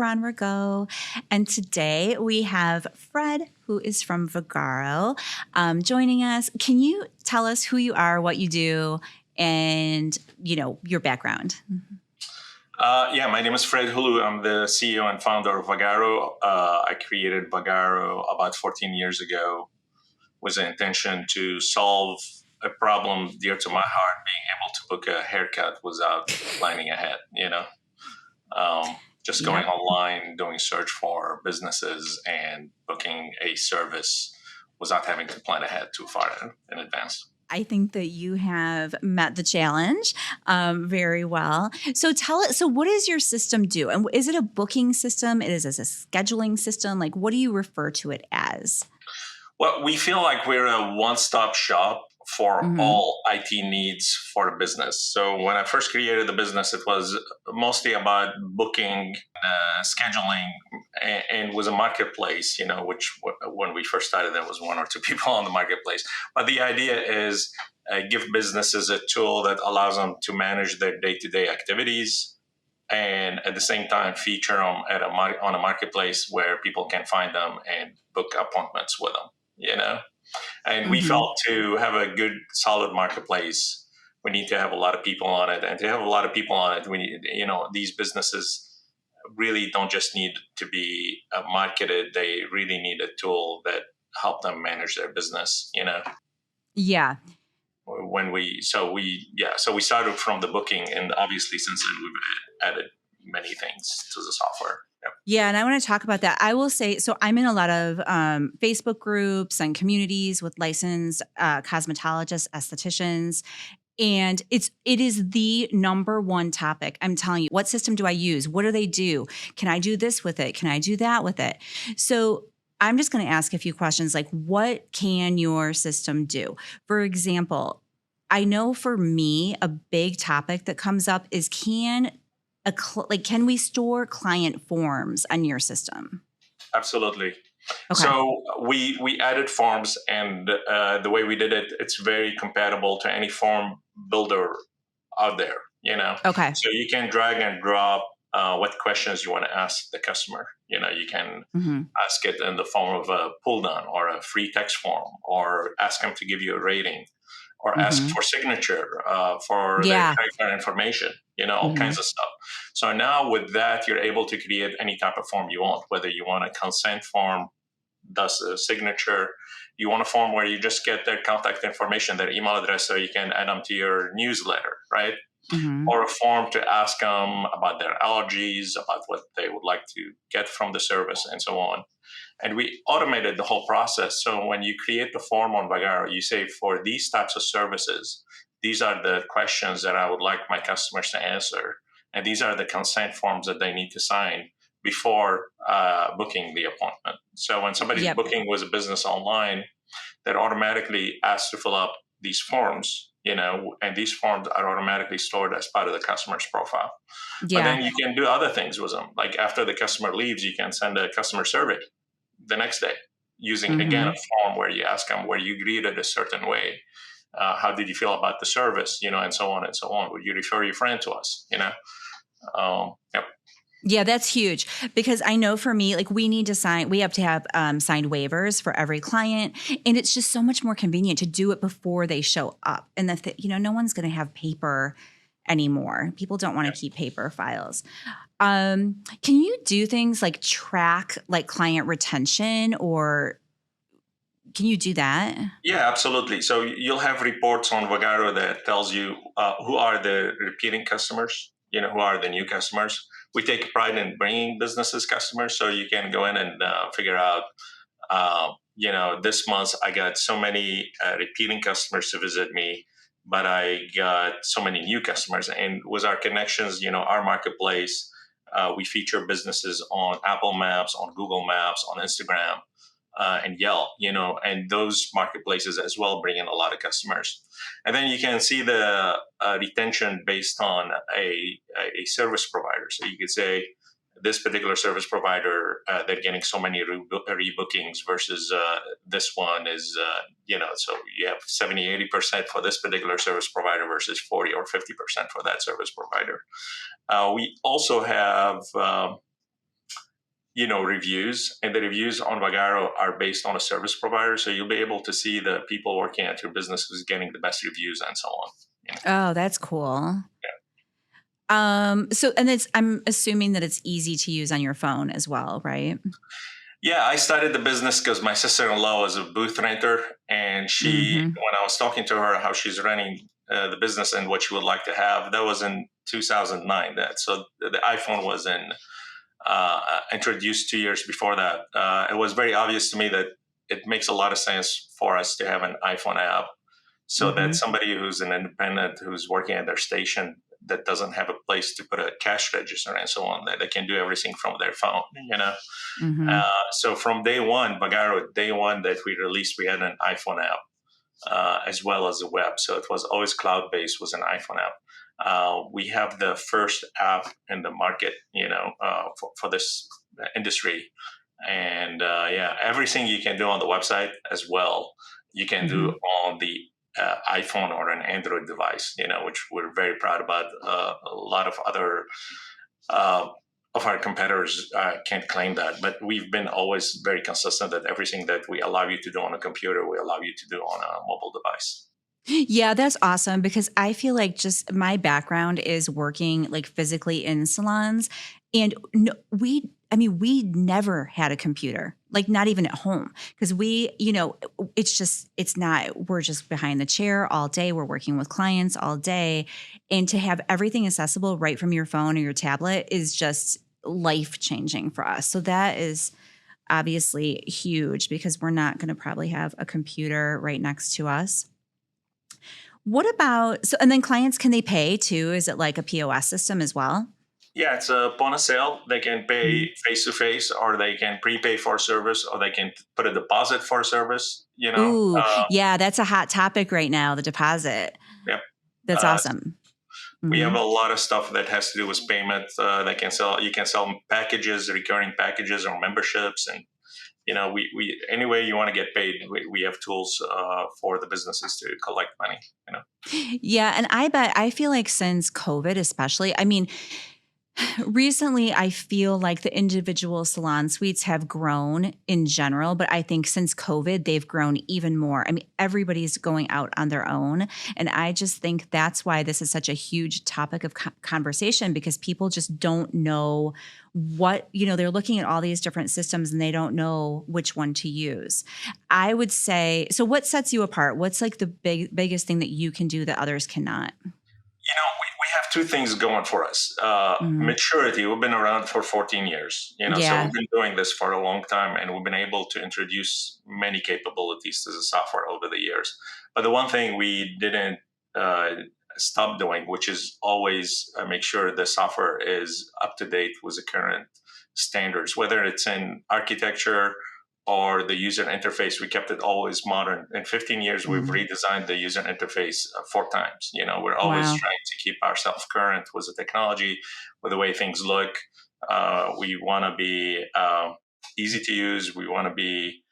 Perron Rigot, and today we have Fred, who is from Vagaro, joining us. Can you tell us who you are, what you do, and your background? Yeah, my name is Fred Helou. I'm the CEO and founder of Vagaro. I created Vagaro about 14 years ago with the intention to solve a problem dear to my heart, being able to book a haircut without planning ahead, just going Yep. online, doing search for businesses and booking a service without having to plan ahead too far in advance. I think that you have met the challenge very well. So tell us, so what does your system do? And is it a booking system? Is it a scheduling system? Like, what do you refer to it as? Well, we feel like we're a one-stop shop for all IT needs for a business. So when I first created the business, it was mostly about booking, scheduling, and was a marketplace, which when we first started, there was one or two people on the marketplace. But the idea is give businesses a tool that allows them to manage their day-to-day activities and at the same time feature them on a marketplace where people can find them and book appointments with them. And we felt to have a good, solid marketplace, we need to have a lot of people on it. And to have a lot of people on it, we need, these businesses really don't just need to be marketed. They really need a tool that help them manage their business, Yeah. So we started from the booking, and obviously since then we've added many things to the software. Yeah, and I want to talk about that. I will say, so I'm in a lot of Facebook groups and communities with licensed cosmetologists, estheticians, and it is the number one topic. I'm telling you, what system do I use? What do they do? Can I do this with it? Can I do that with it? So I'm just going to ask a few questions like, what can your system do? For example, I know for me, a big topic that comes up is can we store client forms on your system? Absolutely. Okay. So we added forms, and the way we did it, it's very compatible to any form builder out there. Okay. So you can drag and drop what questions you want to ask the customer. You can ask it in the form of a pull down or a free text form, or ask them to give you a rating, or ask for signature for their credit card information, all kinds of stuff. So now with that, you're able to create any type of form you want, whether you want a consent form, thus a signature, you want a form where you just get their contact information, their email address, so you can add them to your newsletter, right? Or a form to ask them about their allergies, about what they would like to get from the service, and so on. And we automated the whole process. So when you create the form on Vagaro, you say, for these types of services, these are the questions that I would like my customers to answer. And these are the consent forms that they need to sign before booking the appointment. So when somebody's booking with a business online, they're automatically asked to fill up these forms, and these forms are automatically stored as part of the customer's profile. Yeah. But then you can do other things with them. Like after the customer leaves, you can send a customer survey the next day using, again, a form where you ask them, were you greeted a certain way? How did you feel about the service? And so on and so on. Would you refer your friend to us? Yep. Yeah, that's huge, because I know for me, like we have to have signed waivers for every client, and it's just so much more convenient to do it before they show up. And no one's going to have paper anymore. People don't want to keep paper files. Can you do things like track like client retention, or can you do that? Yeah, absolutely. So you'll have reports on Vagaro that tells you who are the repeating customers, who are the new customers. We take pride in bringing businesses customers, so you can go in and figure out, this month I got so many repeating customers to visit me, but I got so many new customers. And with our connections, our marketplace, we feature businesses on Apple Maps, on Google Maps, on Instagram, and Yelp, and those marketplaces as well bring in a lot of customers. And then you can see the retention based on a service provider. So you could say this particular service provider, they're getting so many rebookings versus this one is, so you have 70, 80% for this particular service provider versus 40 or 50% for that service provider. We also have reviews, and the reviews on Vagaro are based on a service provider. So you'll be able to see the people working at your business who's getting the best reviews and so on. Oh, that's cool. Yeah. So, and I'm assuming that it's easy to use on your phone as well, right? Yeah, I started the business because my sister-in-law was a booth renter, and when I was talking to her how she's running the business and what she would like to have, that was in 2009. So the iPhone was introduced 2 years before that. It was very obvious to me that it makes a lot of sense for us to have an iPhone app, so that somebody who's an independent who's working at their station that doesn't have a place to put a cash register and so on, that they can do everything from their phone. So from day one, Vagaro, day one that we released, we had an iPhone app as well as a web. So it was always cloud-based, was an iPhone app. We have the first app in the market, for this industry. And everything you can do on the website as well, you can do on the iPhone or an Android device, which we're very proud about. A lot of other of our competitors can't claim that, but we've been always very consistent that everything that we allow you to do on a computer, we allow you to do on a mobile device. Yeah, that's awesome, because I feel like just my background is working like physically in salons, and we never had a computer, like not even at home, because we're just behind the chair all day. We're working with clients all day, and to have everything accessible right from your phone or your tablet is just life changing for us. So that is obviously huge, because we're not going to probably have a computer right next to us. What about, and then clients, can they pay too? Is it like a POS system as well? Yeah, it's a point of sale. They can pay face to face, or they can prepay for a service, or they can put a deposit for a service. Ooh, yeah, that's a hot topic right now, the deposit. Yep. That's awesome. We have a lot of stuff that has to do with payment. You can sell packages, recurring packages, or memberships, and any way you want to get paid, we have tools for the businesses to collect money. Yeah, and I feel like since COVID, especially, recently, I feel like the individual salon suites have grown in general, but I think since COVID, they've grown even more. Everybody's going out on their own. And I just think that's why this is such a huge topic of conversation, because people just don't know what, they're looking at all these different systems and they don't know which one to use. I would say, so what sets you apart? What's like the biggest thing that you can do that others cannot? We have two things going for us. Maturity. We've been around for 14 years, so we've been doing this for a long time, and we've been able to introduce many capabilities to the software over the years. But the one thing we didn't stop doing, which is always make sure the software is up to date with the current standards, whether it's in architecture or the user interface. We kept it always modern. In 15 years, we've redesigned the user interface 4 times. We're always trying to keep ourselves current with the technology, with the way things look. We want to be easy to use. We want to be,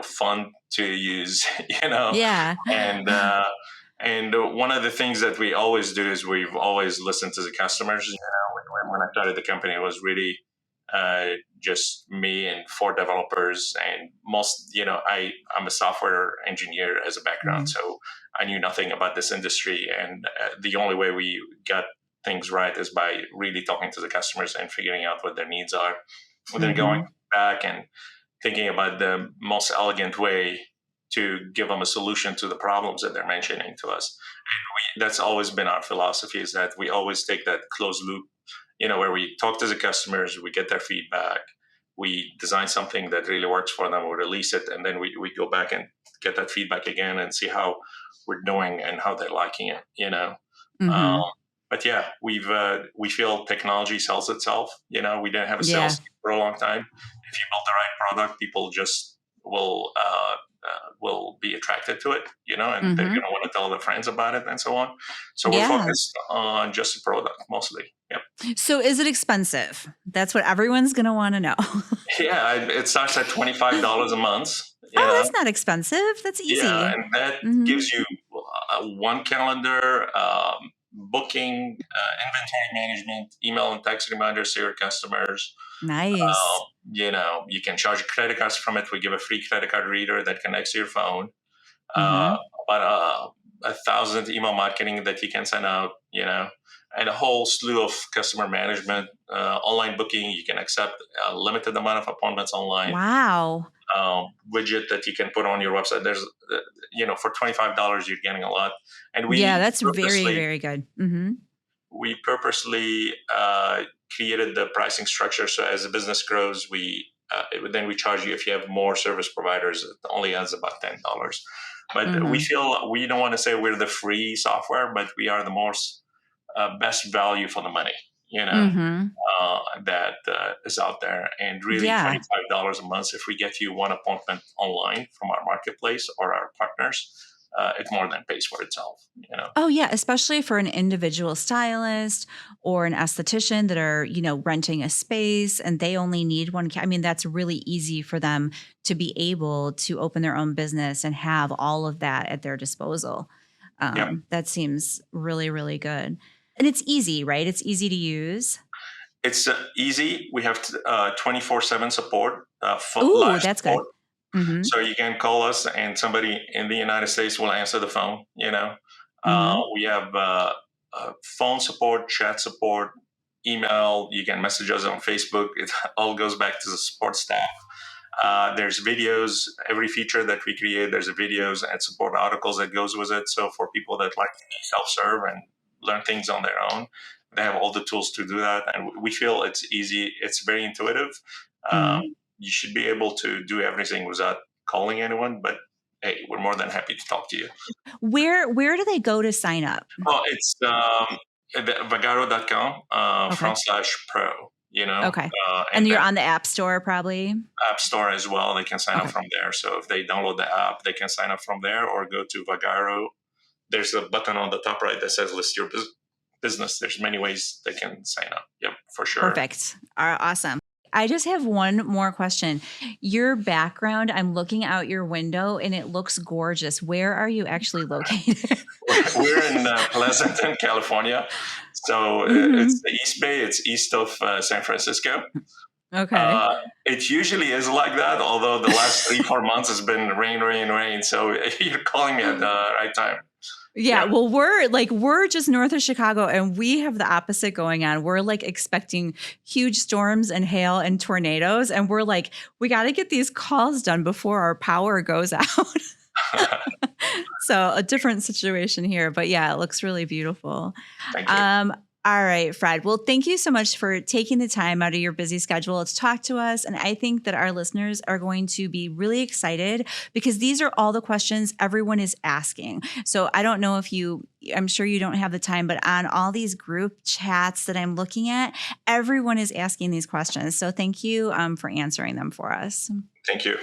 fun to use, Yeah. And one of the things that we always do is we've always listened to the customers. When I started the company, it was really just me and 4 developers, and I'm a software engineer as a background, so I knew nothing about this industry, and the only way we got things right is by really talking to the customers and figuring out what their needs are, and then going back and thinking about the most elegant way to give them a solution to the problems that they're mentioning to us. And that's always been our philosophy, is that we always take that closed loop, where we talk to the customers, we get their feedback, we design something that really works for them, we release it, and then we go back and get that feedback again and see how we're doing and how they're liking it, But yeah, we feel technology sells itself. We didn't have a sales team for a long time. If you build the right product, people just will be attracted to it, and they're going to want to tell their friends about it and so on. So we're focused on just the product mostly. Yep. So is it expensive? That's what everyone's going to want to know. Yeah, it starts at $25 a month. That's not expensive. That's easy. Yeah, and that gives you one calendar, booking, inventory management, email and text reminders to your customers. Nice. You can charge credit cards from it. We give a free credit card reader that connects to your phone. Mm-hmm. About 1,000 email marketing that you can send out, and a whole slew of customer management, online booking. You can accept a limited amount of appointments online. Wow. Widget that you can put on your website. There's, for $25, you're getting a lot. And Yeah, that's very, very good. Mm-hmm. we purposely created the pricing structure so as the business grows, then we charge you if you have more service providers. It only adds about $10. But we feel we don't want to say we're the free software, but we are the most best value for the money, that is out there. And really, $25 a month, if we get you one appointment online from our marketplace or our partners, it more than pays for itself. Oh yeah, especially for an individual stylist or an esthetician that are, renting a space and they only need one. I mean, that's really easy for them to be able to open their own business and have all of that at their disposal. That seems really, really good. And it's easy, right? It's easy to use. It's easy. We have 24/7 support. Ooh, that's good. Mm-hmm. So you can call us and somebody in the United States will answer the phone. We have phone support, chat support, email. You can message us on Facebook. It all goes back to the support staff. There's videos. Every feature that we create, there's videos and support articles that goes with it. So for people that like to be self-serve and learn things on their own, they have all the tools to do that. And we feel it's easy. It's very intuitive. You should be able to do everything without calling anyone, but hey, we're more than happy to talk to you. Where do they go to sign up? Oh, it's Vagaro.com /pro, Okay. And you're on the App Store probably? App Store as well. They can sign up from there. So if they download the app, they can sign up from there or go to Vagaro. There's a button on the top right that says list your business. There's many ways they can sign up. Yep, for sure. Perfect. Awesome. I just have one more question. Your background, I'm looking out your window and it looks gorgeous. Where are you actually located? We're in Pleasanton, California. So it's the East Bay. It's east of San Francisco. Okay. It usually is like that, although the last 3-4 months has been rain. So you're calling me at the right time. Yeah, well, we're just north of Chicago and we have the opposite going on. We're like expecting huge storms and hail and tornadoes. And we're like, we got to get these calls done before our power goes out. So a different situation here, but yeah, it looks really beautiful. Thank you. All right, Fred. Well, thank you so much for taking the time out of your busy schedule to talk to us. And I think that our listeners are going to be really excited because these are all the questions everyone is asking. So I don't know if I'm sure you don't have the time, but on all these group chats that I'm looking at, everyone is asking these questions. So thank you for answering them for us. Thank you.